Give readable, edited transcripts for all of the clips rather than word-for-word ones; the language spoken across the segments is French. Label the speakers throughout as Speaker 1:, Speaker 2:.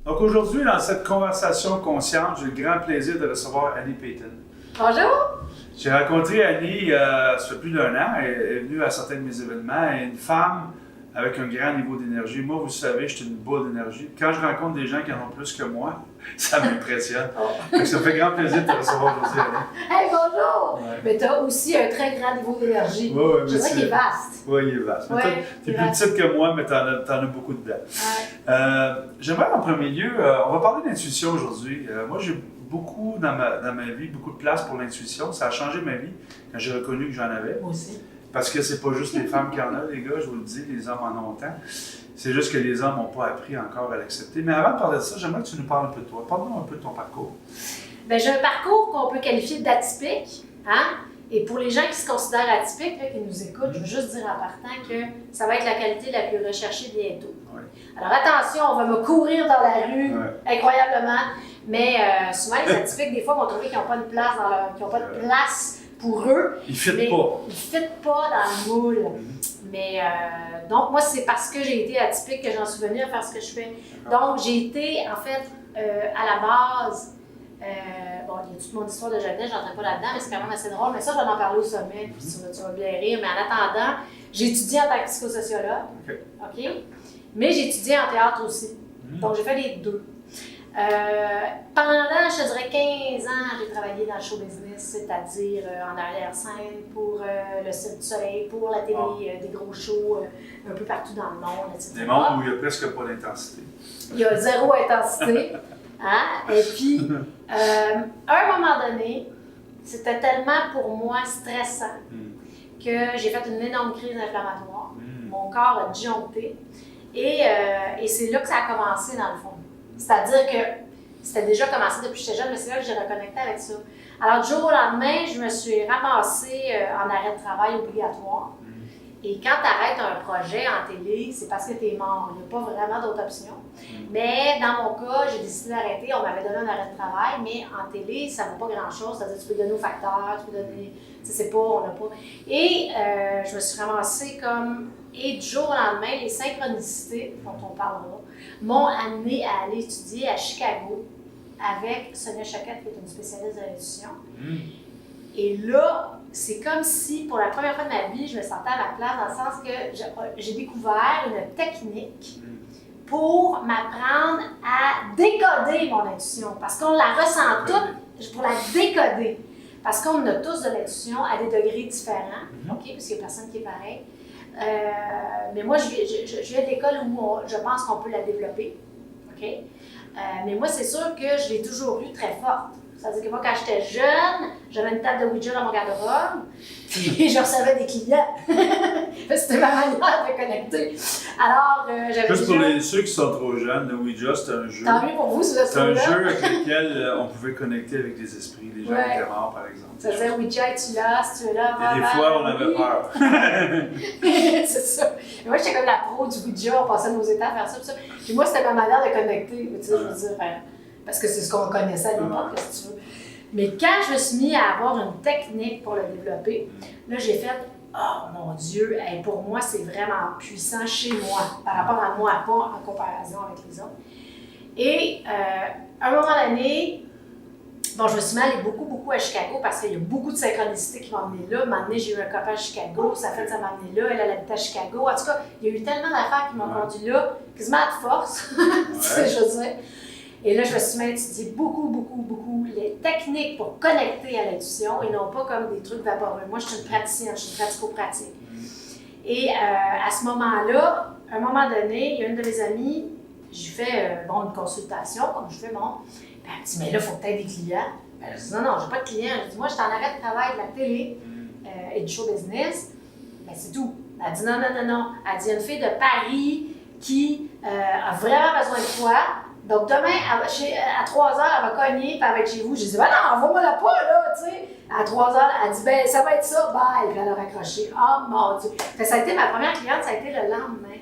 Speaker 1: Donc aujourd'hui, dans cette conversation consciente, j'ai le grand plaisir de recevoir Annie Payton.
Speaker 2: Bonjour!
Speaker 1: J'ai rencontré Annie, ça fait plus d'1 an, elle est venue à certains de mes événements, elle est une femme avec un grand niveau d'énergie. Moi, vous savez, je suis une boule d'énergie. Quand je rencontre des gens qui en ont plus que moi, ça m'impressionne. Donc, ça me fait grand plaisir de te recevoir aujourd'hui, Annie.
Speaker 2: Hey, bonjour!
Speaker 1: Ouais.
Speaker 2: Mais tu as aussi un très grand niveau d'énergie.
Speaker 1: Ouais,
Speaker 2: Je dirais qu'il est vaste.
Speaker 1: Oui, il est vaste.
Speaker 2: Ouais,
Speaker 1: Tu es plus petite que moi, mais tu en as beaucoup dedans.
Speaker 2: Ouais.
Speaker 1: J'aimerais en premier lieu, on va parler d'intuition aujourd'hui. Moi, j'ai beaucoup dans ma vie, beaucoup de place pour l'intuition. Ça a changé ma vie quand j'ai reconnu que j'en avais.
Speaker 2: Moi aussi.
Speaker 1: Parce que c'est pas juste les femmes qui en ont, les gars, je vous le dis, les hommes en ont autant. C'est juste que les hommes n'ont pas appris encore à l'accepter. Mais avant de parler de ça, j'aimerais que tu nous parles un peu de toi. Parle-nous un peu de ton parcours.
Speaker 2: Bien, j'ai un parcours qu'on peut qualifier d'atypique. Hein? Et pour les gens qui se considèrent atypiques, là, qui nous écoutent, je veux juste dire en partant que ça va être la qualité la plus recherchée bientôt.
Speaker 1: Ouais.
Speaker 2: Alors attention, on va me courir dans la rue,
Speaker 1: Ouais.
Speaker 2: incroyablement. Mais souvent, les atypiques, des fois, vont trouver qu'ils n'ont pas de place qu'ils n'ont pas de place pour eux.
Speaker 1: Ils ne fit
Speaker 2: Mais
Speaker 1: pas.
Speaker 2: ils ne fit pas dans le moule. Mais donc, moi, c'est parce que j'ai été atypique que j'en suis venue à faire ce que je fais. Donc, j'ai été, en fait, à la base, bon, il y a toute mon histoire de jeunesse, je n'entrais pas là-dedans, mais c'est quand même assez drôle. Mais ça, je vais en parler au sommet, puis tu vas bien rire. Mais en attendant, j'ai étudié en tant que psychosociologue. OK? Mais j'ai étudié en théâtre aussi. Donc, j'ai fait les deux. Pendant, je te dirais, 15 ans, j'ai travaillé dans le show business, c'est-à-dire en arrière-scène, pour le Cirque du Soleil, pour la télé, des gros shows un peu partout dans le monde, etc.
Speaker 1: Des mondes où il n'y a presque pas d'intensité.
Speaker 2: Il y a zéro intensité. Hein? Et puis, à un moment donné, c'était tellement pour moi stressant que j'ai fait une énorme crise inflammatoire. Mon corps a disjoncté. Et c'est là que ça a commencé, dans le fond. C'est-à-dire que c'était déjà commencé depuis que j'étais jeune, mais c'est là que j'ai reconnecté avec ça. Alors, du jour au lendemain, je me suis ramassée en arrêt de travail obligatoire. Et quand tu arrêtes un projet en télé, c'est parce que tu es mort. Il n'y a pas vraiment d'autre option. Mais dans mon cas, j'ai décidé d'arrêter. On m'avait donné un arrêt de travail, mais en télé, ça ne vaut pas grand-chose. C'est-à-dire que tu peux donner au facteur, tu peux donner. Tu sais, c'est pas, on n'a pas. Et je me suis ramassée comme. Et du jour au lendemain, les synchronicités, dont on parlera, m'ont amenée à aller étudier à Chicago avec Sonia Choquette, qui est une spécialiste de l'intuition. Et là, c'est comme si, pour la première fois de ma vie, je me sentais à ma place, dans le sens que j'ai découvert une technique pour m'apprendre à décoder mon intuition. Parce qu'on la ressent toute, pour la décoder. Parce qu'on a tous de l'intuition à des degrés différents, OK? Parce qu'il n'y a personne qui est pareil. Mais moi, je viens d'école où je pense qu'on peut la développer. OK? Mais moi, c'est sûr que je l'ai toujours eu très forte. C'est-à-dire que moi, quand j'étais jeune, j'avais une table de Ouija dans mon garde-robe et je recevais des clients. C'était ma manière de connecter. Alors, j'avais
Speaker 1: Juste pour ceux qui sont trop jeunes, le Ouija, c'est un jeu.
Speaker 2: Tant mieux pour vous, si vous êtes
Speaker 1: C'est un
Speaker 2: trop
Speaker 1: jeu
Speaker 2: jeune.
Speaker 1: avec lequel on pouvait connecter avec des esprits, des gens qui étaient morts, par exemple.
Speaker 2: Ça disait Ouija, es-tu là? Si tu es là,
Speaker 1: Et des fois, on avait peur.
Speaker 2: C'est ça. Mais moi, j'étais comme la pro du Ouija, on passait nos états à faire ça, tout ça. Puis moi, c'était ma manière de connecter. Tu sais, je veux dire, parce que c'est ce qu'on connaissait à l'époque, si tu veux. Mais quand je me suis mis à avoir une technique pour le développer, là, j'ai fait « Oh mon Dieu, hey, pour moi, c'est vraiment puissant chez moi, par rapport à moi, pas en comparaison avec les autres. » Et à un moment donné, bon, je me suis mis à aller beaucoup à Chicago parce qu'il y a beaucoup de synchronicité qui m'ont amené là. À un moment donné, j'ai eu un copain à Chicago, ça fait que ça m'a amené là, elle habite à Chicago. En tout cas, il y a eu tellement d'affaires qui m'ont conduit là, quasiment à de force, tu sais, je veux dire. Et là, je me suis mis à étudier beaucoup les techniques pour connecter à l'intuition et non pas comme des trucs vaporeux. Moi, je suis une praticienne, je suis pratico-pratique. Et à ce moment-là, à un moment donné, il y a une de mes amies, j'ai fait une consultation, comme je fais, elle me dit, mais là, il faut que tu aies des clients. Je dis, non, j'ai pas de clients. Je dis, moi, je suis en arrêt de travail de la télé et du show business. Ben, c'est tout. Elle dit, non. Elle dit, il y a une fille de Paris qui a vraiment besoin de toi. Donc, demain, à 3 h, elle va cogner, puis elle va être chez vous. J'ai dit, ben non, envoie-moi la pas, là, tu sais. À 3 h, elle dit, ben, ça va être ça, bye. Puis elle a raccroché. Oh mon Dieu. Fait, ça a été ma première cliente, ça a été le lendemain.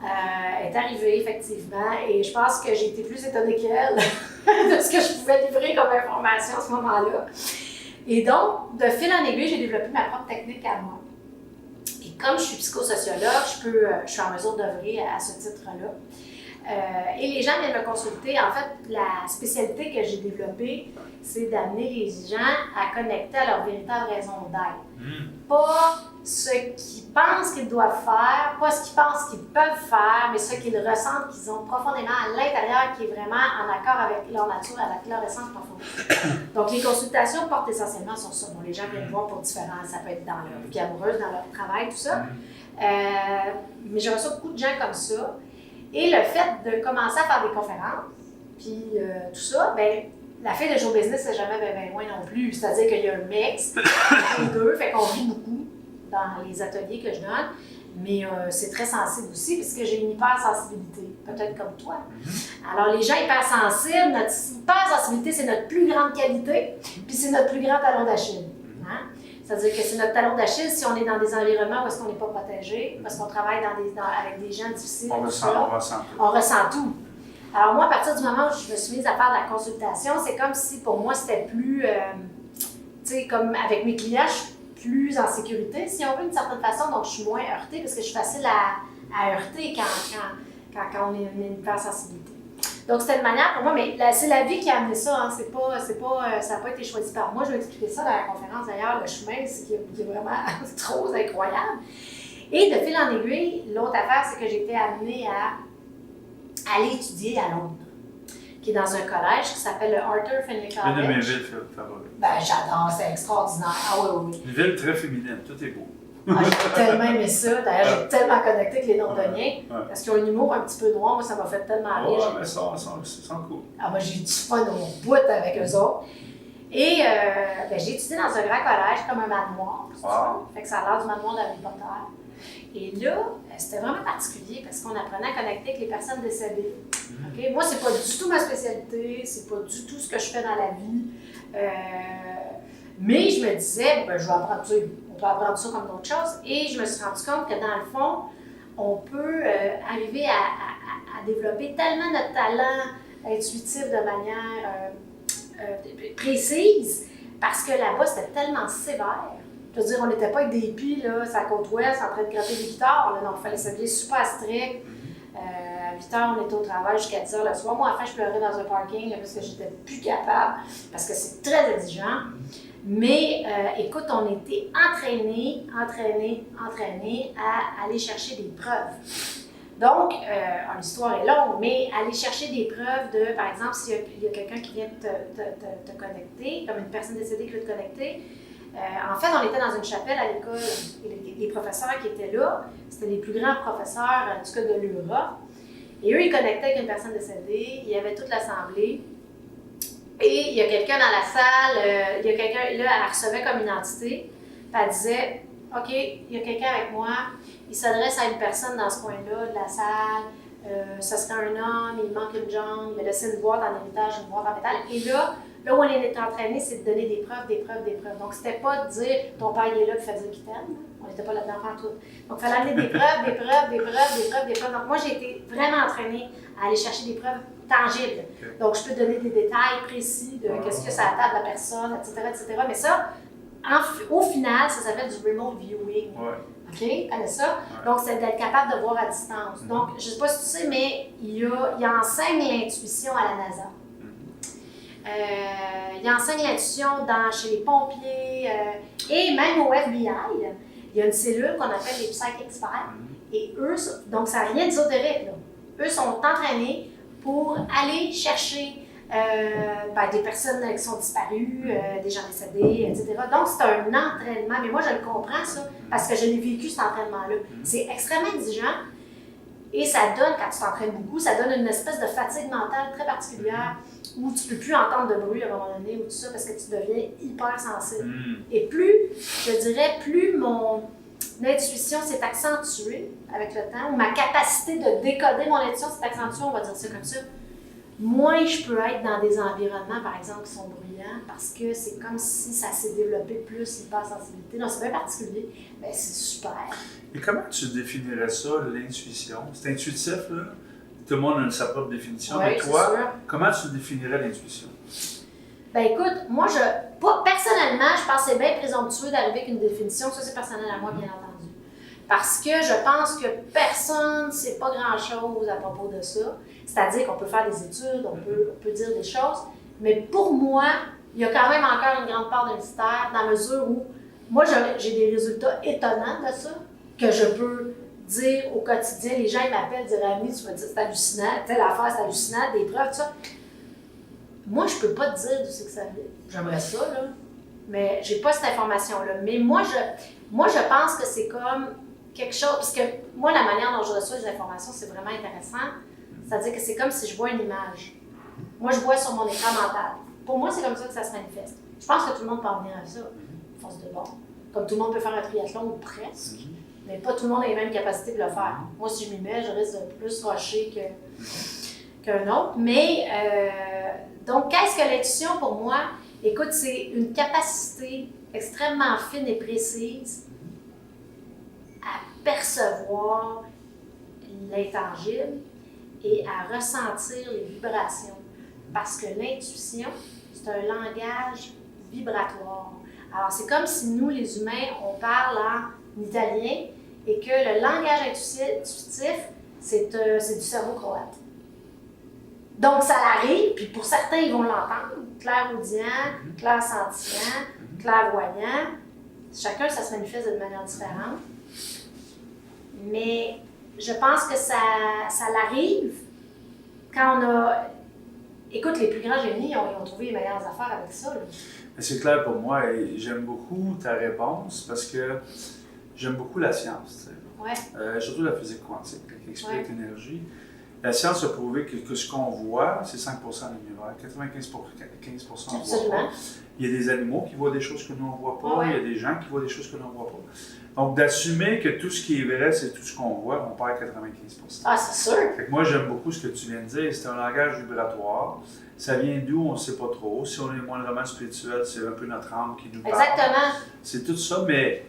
Speaker 2: Elle est arrivée, effectivement, et je pense que j'ai été plus étonnée qu'elle de ce que je pouvais livrer comme information à ce moment-là. Et donc, de fil en aiguille, j'ai développé ma propre technique à moi. Et comme je suis psychosociologue, je suis en mesure d'œuvrer à ce titre-là. Et les gens viennent me consulter. En fait, la spécialité que j'ai développée, c'est d'amener les gens à connecter à leur véritable raison d'être. Pas ce qu'ils pensent qu'ils doivent faire, pas ce qu'ils pensent qu'ils peuvent faire, mais ce qu'ils ressentent qu'ils ont profondément à l'intérieur, qui est vraiment en accord avec leur nature, avec leur essence profonde. Donc, les consultations portent essentiellement sur ça. Bon, les gens viennent voir pour différents, ça peut être dans leur vie amoureuse, dans leur travail, tout ça. Mais je reçois beaucoup de gens comme ça. Et le fait de commencer à faire des conférences, puis tout ça, ben la fille de Show Business, c'est jamais bien loin non plus. C'est-à-dire qu'il y a un mix entre les deux, fait qu'on rit beaucoup dans les ateliers que je donne. Mais c'est très sensible aussi, puisque j'ai une hypersensibilité, peut-être comme toi. Alors, les gens hypersensibles, notre hypersensibilité, c'est notre plus grande qualité, puis c'est notre plus grand talon d'Achille. Hein? C'est-à-dire que c'est notre talon d'Achille si on est dans des environnements où est-ce qu'on n'est pas protégé, parce qu'on travaille avec des gens difficiles.
Speaker 1: On
Speaker 2: ressent tout. Alors moi, à partir du moment où je me suis mise à faire de la consultation, c'est comme si pour moi c'était plus, tu sais, comme avec mes clients, je suis plus en sécurité, si on veut, d'une certaine façon, donc je suis moins heurtée parce que je suis facile à heurter quand on est une hypersensibilité. Donc c'était une manière pour moi, mais c'est la vie qui a amené ça, hein. Ça n'a pas été choisi par moi. Je vais expliquer ça dans la conférence d'ailleurs, le chemin, qui est vraiment trop incroyable. Et de fil en aiguille, l'autre affaire, c'est que j'ai été amenée à aller étudier à Londres, qui est dans un collège qui s'appelle le Arthur Findlay College.
Speaker 1: Une de mes villes favorites.
Speaker 2: Ben, j'adore, c'est extraordinaire. Ah oui.
Speaker 1: Une ville très féminine, tout est beau.
Speaker 2: Ah, j'ai tellement aimé ça. D'ailleurs, j'ai tellement connecté avec les Londoniens. Parce qu'ils ont un humour un petit peu noir, moi, ça m'a fait tellement rire.
Speaker 1: Ouais, mais ça cool.
Speaker 2: Ah, moi, j'ai eu du fun au bout avec eux autres. Et j'ai étudié dans un grand collège comme un manoir.
Speaker 1: Wow.
Speaker 2: Fait que ça a l'air du manoir d'Harry Potter. Et là, c'était vraiment particulier parce qu'on apprenait à connecter avec les personnes décédées. Okay? Moi, c'est pas du tout ma spécialité, c'est pas du tout ce que je fais dans la vie. Mais je me disais, je vais apprendre ça, on peut apprendre ça comme d'autres choses. Et je me suis rendu compte que dans le fond, on peut arriver à développer tellement notre talent intuitif de manière précise parce que là-bas, c'était tellement sévère. Je veux dire, on n'était pas avec des hippies, là, sur la côte ouest, en train de gratter des guitares. Là, non, il fallait s'habiller super strict. À 8 h, on était au travail jusqu'à 10 h le soir. Moi, enfin, je pleurais dans un parking là, parce que j'étais plus capable, parce que c'est très exigeant. Mais écoute, on était entraînés à aller chercher des preuves. Donc, l'histoire est longue, mais aller chercher des preuves de, par exemple, s'il y a quelqu'un qui vient te connecter, comme une personne décédée qui veut te connecter. En fait, on était dans une chapelle à l'école et les professeurs qui étaient là, c'était les plus grands professeurs, en tout cas de l'Europe. Et eux, ils connectaient avec une personne décédée, il y avait toute l'assemblée. Et il y a quelqu'un dans la salle, il y a quelqu'un, là, elle recevait comme une entité, puis elle disait, OK, il y a quelqu'un avec moi, il s'adresse à une personne dans ce coin-là de la salle, ça serait un homme, il manque une jambe, il a laissé une boîte en héritage, une boîte en métal. Et là où on est entraîné, c'est de donner des preuves. Donc, c'était pas de dire ton père il est là et fait dire qu'il t'aime. On n'était pas là-dedans faire tout. Donc, il fallait amener des preuves. Donc, moi, j'ai été vraiment entraînée à aller chercher des preuves tangibles. Okay. Donc, je peux donner des détails précis de qu'est-ce que ça a de la personne, etc. Mais ça, au final, ça s'appelle du remote viewing.
Speaker 1: Ouais.
Speaker 2: OK? Connais ça? Ouais. Donc, c'est d'être capable de voir à distance. Donc, je ne sais pas si tu sais, mais il enseigne l'intuition à la NASA. Il enseigne l'intuition chez les pompiers et même au FBI. Il y a une cellule qu'on appelle les psych experts. Et eux, donc ça n'a rien d'ésotérique, là. Eux sont entraînés pour aller chercher des personnes qui sont disparues, des gens décédés, etc. Donc c'est un entraînement. Mais moi, je le comprends, ça, parce que je l'ai vécu, cet entraînement-là. C'est extrêmement exigeant. Et ça donne, quand tu t'entraînes beaucoup, ça donne une espèce de fatigue mentale très particulière où tu ne peux plus entendre de bruit à un moment donné ou tout ça parce que tu deviens hyper sensible. Et plus, je dirais, plus mon intuition s'est accentuée avec le temps, ou ma capacité de décoder mon intuition s'est accentuée, on va dire ça comme ça, moins je peux être dans des environnements, par exemple, qui sont bruyants parce que c'est comme si ça s'est développé plus, l'hypersensibilité. Donc, c'est bien particulier, mais c'est super.
Speaker 1: Et comment tu définirais ça, l'intuition? C'est intuitif, là? Tout le monde a sa propre définition.
Speaker 2: Oui,
Speaker 1: mais toi,
Speaker 2: sûr.
Speaker 1: Comment tu définirais l'intuition?
Speaker 2: Ben écoute, moi, personnellement, je pense que c'est bien présomptueux d'arriver avec une définition. Ça, c'est personnel à moi, bien entendu. Parce que je pense que personne ne sait pas grand-chose à propos de ça. C'est-à-dire qu'on peut faire des études, on peut dire des choses, mais pour moi, il y a quand même encore une grande part de mystère dans la mesure où moi, j'ai des résultats étonnants de ça, que je peux dire au quotidien. Les gens ils m'appellent, dire Annie, tu me dis c'est hallucinant, telle affaire, c'est hallucinant, des preuves, tout ça. Moi, je peux pas te dire d'où c'est que ça vient. J'aimerais ça, là, mais j'ai pas cette information-là. Mais moi, je pense que c'est comme quelque chose, parce que moi, la manière dont je reçois les informations, c'est vraiment intéressant. C'est-à-dire que c'est comme si je vois une image. Moi, je vois sur mon écran mental. Pour moi, c'est comme ça que ça se manifeste. Je pense que tout le monde peut en venir à ça, force de bon. Comme tout le monde peut faire un triathlon, ou presque. Mais pas tout le monde a les mêmes capacités de le faire. Moi, si je m'y mets, je risque de plus rusher qu'un autre. Mais, donc, qu'est-ce que l'intuition pour moi? Écoute, c'est une capacité extrêmement fine et précise à percevoir l'intangible et à ressentir les vibrations. Parce que l'intuition, c'est un langage vibratoire. Alors, c'est comme si nous, les humains, on parle en italien et que le langage intuitif, c'est du cerveau croate. Donc, ça arrive, puis pour certains, ils vont l'entendre, clairaudient, clairsentient, clairvoyant. Chacun, ça se manifeste de manière différente. Mais je pense que ça l'arrive quand on a... Écoute, les plus grands génies, ils ont trouvé les meilleures affaires avec ça. Là.
Speaker 1: C'est clair pour moi et j'aime beaucoup ta réponse parce que j'aime beaucoup la science.
Speaker 2: Ouais.
Speaker 1: Surtout la physique quantique qui explique l'énergie. La science a prouvé que ce qu'on voit, c'est 5% de l'univers. 95% on ne voit pas. Il y a des animaux qui voient des choses que nous on ne voit pas. Il y a des gens qui voient des choses que nous on ne voit pas. Donc, d'assumer que tout ce qui est vrai, c'est tout ce qu'on voit, on perd 95%.
Speaker 2: Ah, c'est sûr!
Speaker 1: Fait que moi, j'aime beaucoup ce que tu viens de dire. C'est un langage vibratoire. Ça vient d'où, on ne sait pas trop. Si on est moindrement spirituel, c'est un peu notre âme qui nous parle.
Speaker 2: Exactement!
Speaker 1: C'est tout ça, mais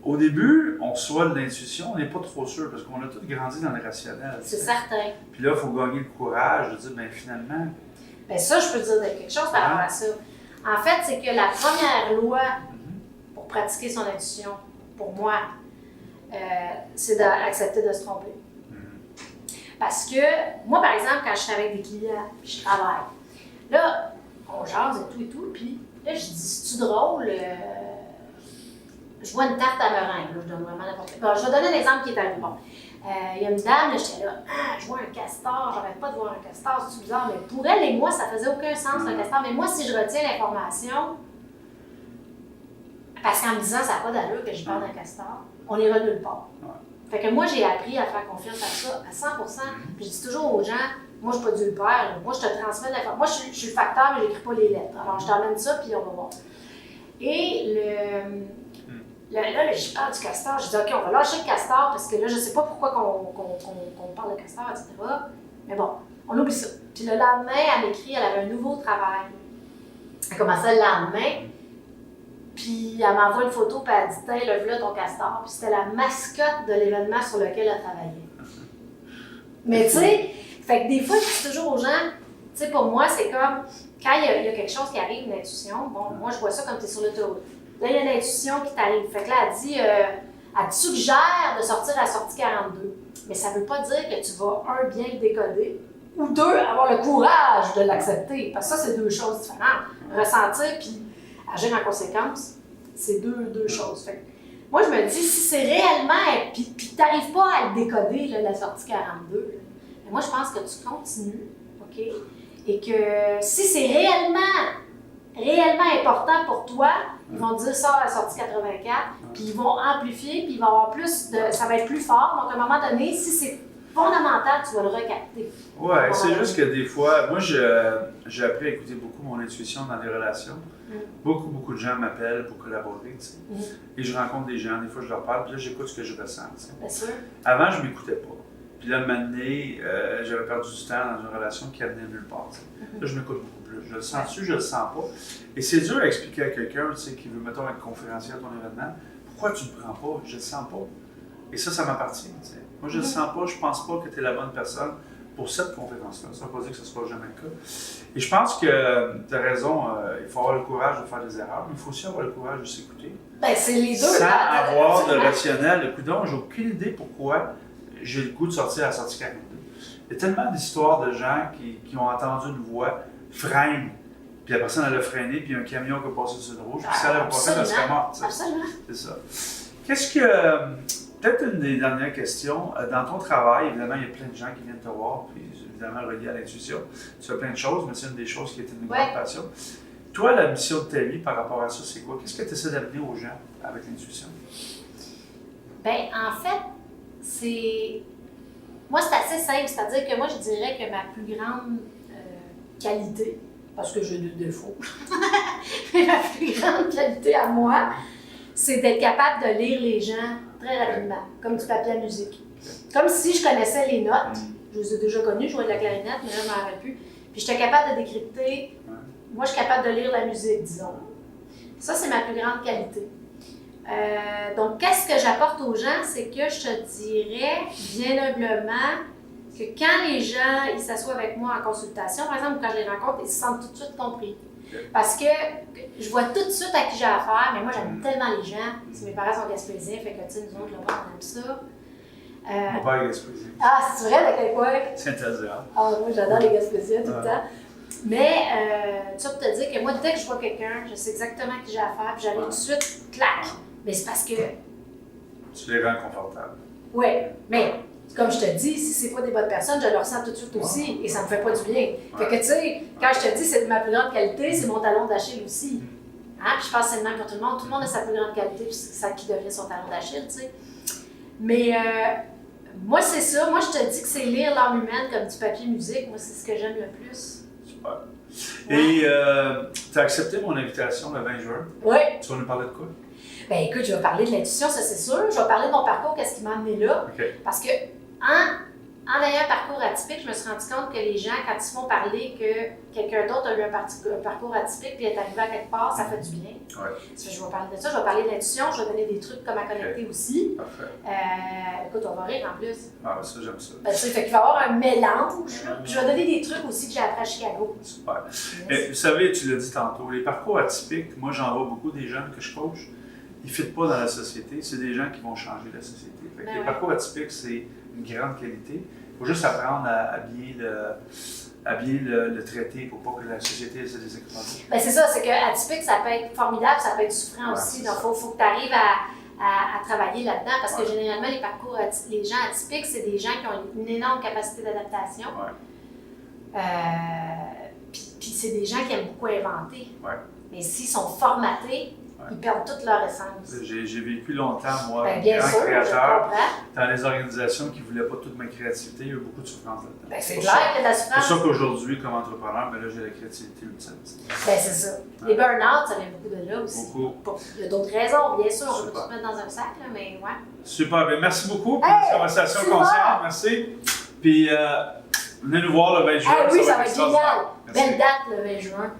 Speaker 1: au début, on reçoit de l'intuition, on n'est pas trop sûr, parce qu'on a tous grandi dans le rationnel.
Speaker 2: C'est certain.
Speaker 1: Puis là, il faut gagner le courage de dire, bien finalement...
Speaker 2: Bien ça, je peux te dire quelque chose par rapport à ça. En fait, c'est que la première loi pour pratiquer son intuition, pour moi, c'est d'accepter de se tromper. Parce que, moi, par exemple, quand je suis avec des clients, puis je travaille, là, on jase et tout, puis là, je dis, c'est-tu drôle? Je vois une tarte à meringue, là, je donne vraiment n'importe quoi. Bon, je vais donner un exemple qui est arrivé. Bon, il y a une dame, là, j'étais là, je vois un castor, j'arrête pas de voir un castor, c'est bizarre, mais pour elle et moi, ça faisait aucun sens, un castor. Mais moi, si je retiens l'information, parce qu'en me disant, ça n'a pas d'allure que je parle d'un castor, on ira nulle part. Fait que moi, j'ai appris à faire confiance à ça à 100%. Puis je dis toujours aux gens, moi, je ne suis pas Dieu le Père, moi, je te transmets l'information. Moi, je suis le facteur, mais je n'écris pas les lettres. Alors, je t'emmène ça, puis on va voir. Et là, je parle du castor, je dis, OK, on va lâcher le castor, parce que là, je ne sais pas pourquoi qu'on parle de castor, etc. Mais bon, on oublie ça. Puis le lendemain, elle m'écrit, elle avait un nouveau travail. Elle commençait le lendemain. Puis elle m'envoie une photo, puis elle dit, tiens, lève-là ton castor. Puis c'était la mascotte de l'événement sur lequel elle travaillait. Mais tu sais, fait que des fois, je dis toujours aux gens, tu sais, pour moi, c'est comme, quand il y a quelque chose qui arrive, une intuition, bon, moi, je vois ça comme tu es sur l'autoroute. Là, il y a une intuition qui t'arrive. Fait que là, elle dit, elle te suggère de sortir à la sortie 42. Mais ça ne veut pas dire que tu vas, un, bien le décoder, ou deux, avoir le courage de l'accepter. Parce que ça, c'est deux choses différentes. Ressentir, puis agir en conséquence, c'est deux choses. Fait que, moi, je me dis, si c'est réellement, puis tu n'arrives pas à le décoder, là, la sortie 42, là, mais moi, je pense que tu continues, OK? Et que si c'est réellement important pour toi, ils vont dire ça à la sortie 84, puis ils vont amplifier, puis il va y avoir plus de... ça va être plus fort. Donc, à un moment donné, si c'est fondamental, tu vas le recapter.
Speaker 1: Oui, c'est juste que des fois, moi, j'ai appris à écouter beaucoup mon intuition dans les relations. Beaucoup de gens m'appellent pour collaborer, tu sais. Et je rencontre des gens, des fois je leur parle, puis là j'écoute ce que je ressens.
Speaker 2: Bien sûr.
Speaker 1: Avant, je m'écoutais pas. Puis là, un moment donné, j'avais perdu du temps dans une relation qui amenait nulle part. Là, je m'écoute beaucoup plus. Je le sens-tu, je le sens pas. Et c'est dur à expliquer à quelqu'un, tu sais, qui veut, mettons, être conférencier à ton événement, pourquoi tu le prends pas, je le sens pas. Et ça m'appartient, tu sais. Moi, je le sens pas, je pense pas que tu es la bonne personne pour cette conférence-là. Ça ne veut pas dire que ce ne sera jamais le cas. Et je pense que tu as raison, il faut avoir le courage de faire des erreurs, mais il faut aussi avoir le courage de s'écouter.
Speaker 2: Ben, c'est les deux.
Speaker 1: Sans avoir de rationnel. Écoute donc, j'ai aucune idée pourquoi j'ai le goût de sortir à la sortie 42. Il y a tellement d'histoires de gens qui ont entendu une voix, freinent, puis la personne elle a freiné, puis il y a un camion qui a passé sur le rouge, puis si elle n'avait pas fait, elle serait morte.
Speaker 2: Absolument.
Speaker 1: C'est ça. Qu'est-ce que. Peut-être une des dernières questions. Dans ton travail, évidemment, il y a plein de gens qui viennent te voir, puis évidemment reliés à l'intuition. Tu fais plein de choses, mais c'est une des choses qui est une grande passion. Toi, la mission de ta vie par rapport à ça, c'est quoi? Qu'est-ce que tu essaies d'amener aux gens avec l'intuition?
Speaker 2: Bien, en fait, moi, c'est assez simple. C'est-à-dire que moi, je dirais que ma plus grande qualité, parce que j'ai deux défauts, mais ma plus grande qualité à moi, c'est d'être capable de lire les gens très rapidement, comme du papier à musique. Comme si je connaissais les notes. Je les ai déjà connues, je jouais de la clarinette, mais là, je ne m'en rappelle plus. Puis j'étais capable de décrypter. Moi, je suis capable de lire la musique, disons. Ça, c'est ma plus grande qualité. Donc, qu'est-ce que j'apporte aux gens? C'est que je te dirais, bien humblement, que quand les gens ils s'assoient avec moi en consultation, par exemple, quand je les rencontre, ils se sentent tout de suite compris. Parce que je vois tout de suite à qui j'ai affaire, mais moi, j'aime tellement les gens. Si mes parents sont gaspésiens, fait que, tu sais, nous autres, là-bas, on aime ça.
Speaker 1: Mon père est gaspésien.
Speaker 2: Ah, c'est vrai, de quel point?
Speaker 1: Saint-Azéa.
Speaker 2: Ah, moi, j'adore les gaspésiens tout le temps. Mais, ça pour te dire que moi, dès que je vois quelqu'un, je sais exactement à qui j'ai affaire, puis j'arrive tout de suite, clac. Mais c'est parce que.
Speaker 1: Tu les rends confortables.
Speaker 2: Oui, mais comme je te dis, si c'est pas des bonnes personnes, je le ressens tout de suite aussi et ça me fait pas du bien. Fait que tu sais, quand je te dis c'est de ma plus grande qualité, c'est mon talon d'Achille aussi. Hein? Puis je pense que c'est le même pour tout le monde. Tout le monde a sa plus grande qualité, puis c'est ça qui devient son talon d'Achille, tu sais. Mais moi, c'est ça. Moi, je te dis que c'est lire l'âme humaine comme du papier musique. Moi, c'est ce que j'aime le plus.
Speaker 1: Super. Et tu as accepté mon invitation le 20 juin.
Speaker 2: Oui.
Speaker 1: Tu vas nous parler de quoi?
Speaker 2: Ben écoute, je vais parler de l'intuition, ça c'est sûr. Je vais parler de mon parcours, qu'est-ce qui m'a amené là.
Speaker 1: Okay.
Speaker 2: Parce que en ayant un parcours atypique, je me suis rendu compte que les gens, quand ils se font parler que quelqu'un d'autre a eu un parcours atypique puis est arrivé à quelque part, ça fait du bien.
Speaker 1: Ouais.
Speaker 2: Je vais parler de ça, je vais parler de l'intuition, je vais donner des trucs comme à connecter aussi.
Speaker 1: Parfait.
Speaker 2: Écoute, on va rire en plus.
Speaker 1: Ah, ça, j'aime ça.
Speaker 2: Ben, fait qu'il va y avoir un mélange. Je vais donner des trucs aussi que j'ai appris à Chicago.
Speaker 1: Super. Et, vous savez, tu l'as dit tantôt, les parcours atypiques, moi j'en vois beaucoup des jeunes que je coach, ils ne fitent pas dans la société, c'est des gens qui vont changer la société. Fait que les parcours atypiques, c'est une grande qualité. Il faut juste apprendre à bien le traiter pour pas que la société se déséquilibre.
Speaker 2: Ben c'est ça, c'est que atypique, ça peut être formidable, ça peut être souffrant aussi. Donc, il faut que tu arrives à travailler là-dedans parce que généralement, les gens atypiques, c'est des gens qui ont une énorme capacité d'adaptation. Puis c'est des gens qui aiment beaucoup inventer. Mais s'ils sont formatés, ils perdent toute leur essence.
Speaker 1: J'ai vécu longtemps, moi,
Speaker 2: bien
Speaker 1: grand
Speaker 2: sûr,
Speaker 1: créateur, dans les organisations qui ne voulaient pas toute ma créativité. Il y a eu beaucoup de souffrance là-dedans.
Speaker 2: Ben, c'est clair qu'il y a de la souffrance.
Speaker 1: C'est pour ça qu'aujourd'hui, comme entrepreneur, ben là, j'ai la créativité ultime.
Speaker 2: Ben, c'est ça. Les burn-out, ça vient beaucoup de là aussi.
Speaker 1: Beaucoup.
Speaker 2: Il y a d'autres raisons, bien sûr. On peut tout mettre dans un sac, là, mais ouais.
Speaker 1: Super. Bien, merci beaucoup pour cette conversation consciente. Merci. Puis, venez nous voir le 20 juin.
Speaker 2: Oui, ça va être génial. Belle date, le 20 juin.